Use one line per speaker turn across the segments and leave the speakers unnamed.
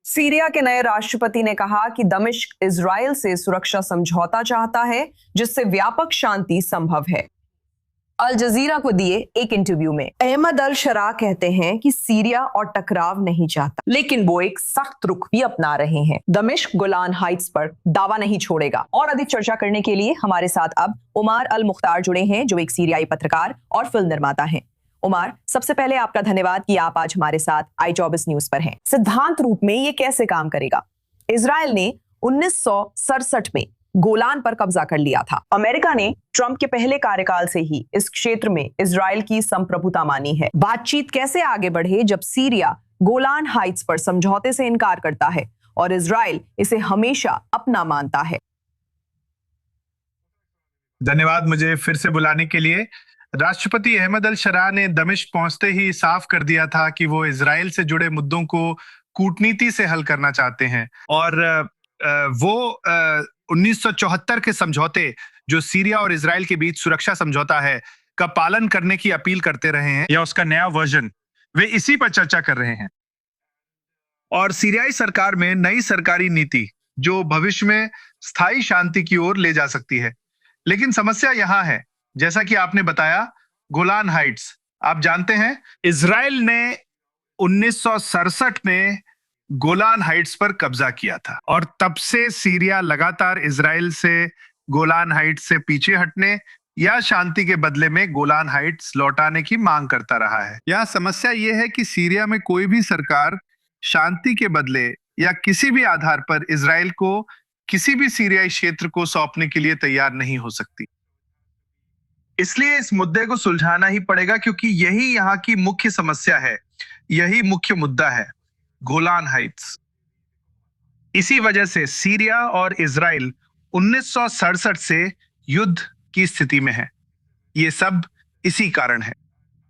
Syria के नए राष्ट्रपति ने कहा कि दमिश्क इजराइल से सुरक्षा समझौता चाहता है जिससे व्यापक शांति संभव है। अल जजीरा को दिए एक इंटरव्यू में अहमद अल शरा कहते हैं कि सीरिया और टकराव नहीं चाहता, लेकिन वो एक सख्त रुख भी अपना रहे हैं। दमिश्क गोलान हाइट्स पर दावा नहीं छोड़ेगा। और अधिक चर्चा करने के लिए हमारे साथ अब उमार अल मुख्तार जुड़े हैं, जो एक सीरियाई पत्रकार और फिल्म निर्माता हैं। उमार, सबसे पहले आपका धन्यवाद कि आप आज हमारे साथ i24 न्यूज पर हैं। सिद्धांत रूप में ये कैसे काम करेगा? इजराइल ने 1967 में गोलान पर कब्जा कर लिया था। अमेरिका ने ट्रंप के पहले कार्यकाल से ही इस क्षेत्र में इजराइल की संप्रभुता मानी है। बातचीत कैसे आगे बढ़े जब सीरिया गोलान हाइट्स पर समझौते से इनकार करता है और इजराइल इसे हमेशा अपना मानता है?
धन्यवाद मुझे फिर से बुलाने के लिए। राष्ट्रपति अहमद अल शरा ने दमिश्क पहुंचते ही साफ कर दिया था कि वो इजराइल से जुड़े मुद्दों को कूटनीति से हल करना चाहते हैं और वो 1974 के समझौते, जो सीरिया और इजराइल के बीच सुरक्षा समझौता है, का पालन करने की अपील करते रहे हैं या उसका नया वर्जन, वे इसी पर चर्चा कर रहे हैं। और सीरियाई सरकार में नई सरकारी नीति जो भविष्य में स्थायी शांति की ओर ले जा सकती है। लेकिन समस्या यहां है, जैसा कि आपने बताया, गोलान हाइट्स। आप जानते हैं, इजराइल ने 1967 में गोलान हाइट्स पर कब्जा किया था और तब से सीरिया लगातार इजराइल से गोलान हाइट्स से पीछे हटने या शांति के बदले में गोलान हाइट्स लौटाने की मांग करता रहा है। यह समस्या यह है कि सीरिया में कोई भी सरकार शांति के बदले या किसी भी आधार पर इजराइल को किसी भी सीरियाई क्षेत्र को सौंपने के लिए तैयार नहीं हो सकती। इसलिए इस मुद्दे को सुलझाना ही पड़ेगा, क्योंकि यही यहाँ की मुख्य समस्या है, यही मुख्य मुद्दा है, गोलान हाइट्स। इसी वजह से सीरिया और इजराइल 1967 से युद्ध की स्थिति में है। ये सब इसी कारण है।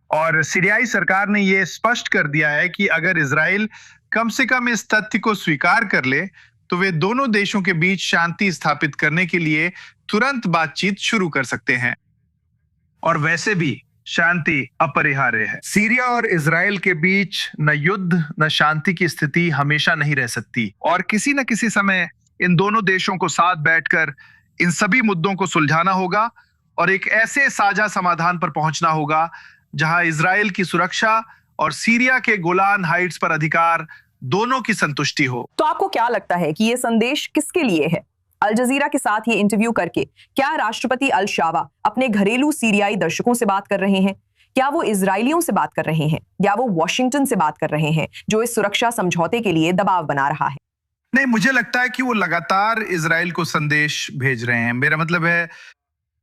और सीरियाई सरकार ने यह स्पष्ट कर दिया है कि अगर इजराइल कम से कम इस तथ्य को स्वीकार कर ले तो वे दोनों देशों के बीच शांति स्थापित करने के लिए तुरंत बातचीत शुरू कर सकते हैं। और वैसे भी शांति अपरिहार्य है। सीरिया और इजराइल के बीच न युद्ध न शांति की स्थिति हमेशा नहीं रह सकती और किसी न किसी समय इन दोनों देशों को साथ बैठकर इन सभी मुद्दों को सुलझाना होगा और एक ऐसे साझा समाधान पर पहुंचना होगा जहां इजराइल की सुरक्षा और सीरिया के गोलान हाइट्स पर अधिकार दोनों की संतुष्टि हो।
तो आपको क्या लगता है कि ये संदेश किसके लिए है? अल जजीरा के साथ ये इंटरव्यू करके क्या राष्ट्रपति अल शावा अपने घरेलू सीरियाई दर्शकों से बात कर रहे हैं? क्या वो इजरायलियों से बात कर रहे हैं या वो वॉशिंगटन से बात कर रहे हैं जो इस सुरक्षा समझौते के लिए दबाव बना रहा है?
नहीं, मुझे लगता है कि वो लगातार इजराइल को संदेश भेज रहे हैं। मेरा मतलब है,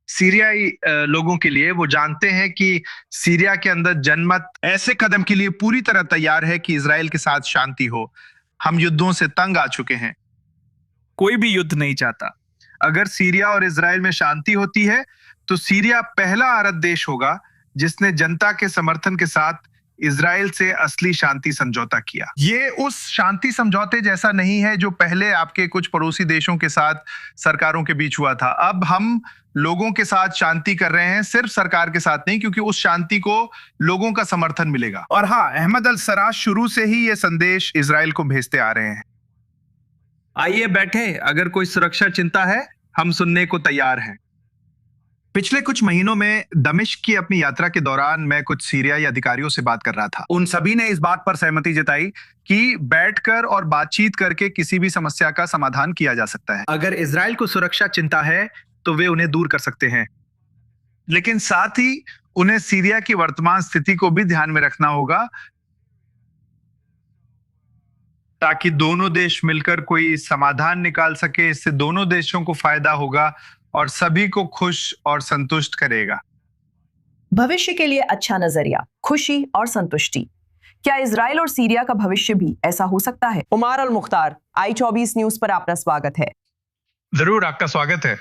सीरियाई लोगों के लिए वो जानते हैं कि सीरिया के अंदर जनमत ऐसे कदम के लिए पूरी तरह तैयार है कि इजराइल के साथ शांति हो। हम युद्धों से तंग आ चुके हैं, कोई भी युद्ध नहीं चाहता। अगर सीरिया और इजराइल में शांति होती है तो सीरिया पहला अरब देश होगा जिसने जनता के समर्थन के साथ इजराइल से असली शांति समझौता किया। ये उस शांति समझौते जैसा नहीं है जो पहले आपके कुछ पड़ोसी देशों के साथ सरकारों के बीच हुआ था। अब हम लोगों के साथ शांति कर रहे हैं, सिर्फ सरकार के साथ नहीं, क्योंकि उस शांति को लोगों का समर्थन मिलेगा। और हाँ, अहमद अल शरा शुरू से ही ये संदेश इजराइल को भेजते आ रहे हैं। आइए बैठे, अगर कोई सुरक्षा चिंता है हम सुनने को तैयार हैं। पिछले कुछ महीनों में दमिश्क की अपनी यात्रा के दौरान मैं कुछ सीरियाई अधिकारियों से बात कर रहा था। उन सभी ने इस बात पर सहमति जताई कि बैठकर और बातचीत करके किसी भी समस्या का समाधान किया जा सकता है। अगर इजराइल को सुरक्षा चिंता है तो वे उन्हें दूर कर सकते हैं, लेकिन साथ ही उन्हें सीरिया की वर्तमान स्थिति को भी ध्यान में रखना होगा ताकि दोनों देश मिलकर कोई समाधान निकाल सके। इससे दोनों देशों को फायदा होगा और सभी को खुश और संतुष्ट करेगा।
भविष्य के लिए अच्छा नजरिया, खुशी और संतुष्टि। क्या इजराइल और सीरिया का भविष्य भी ऐसा हो सकता है? उमार अल मुख्तार, i24 न्यूज पर आपका स्वागत है।
जरूर, आपका स्वागत है।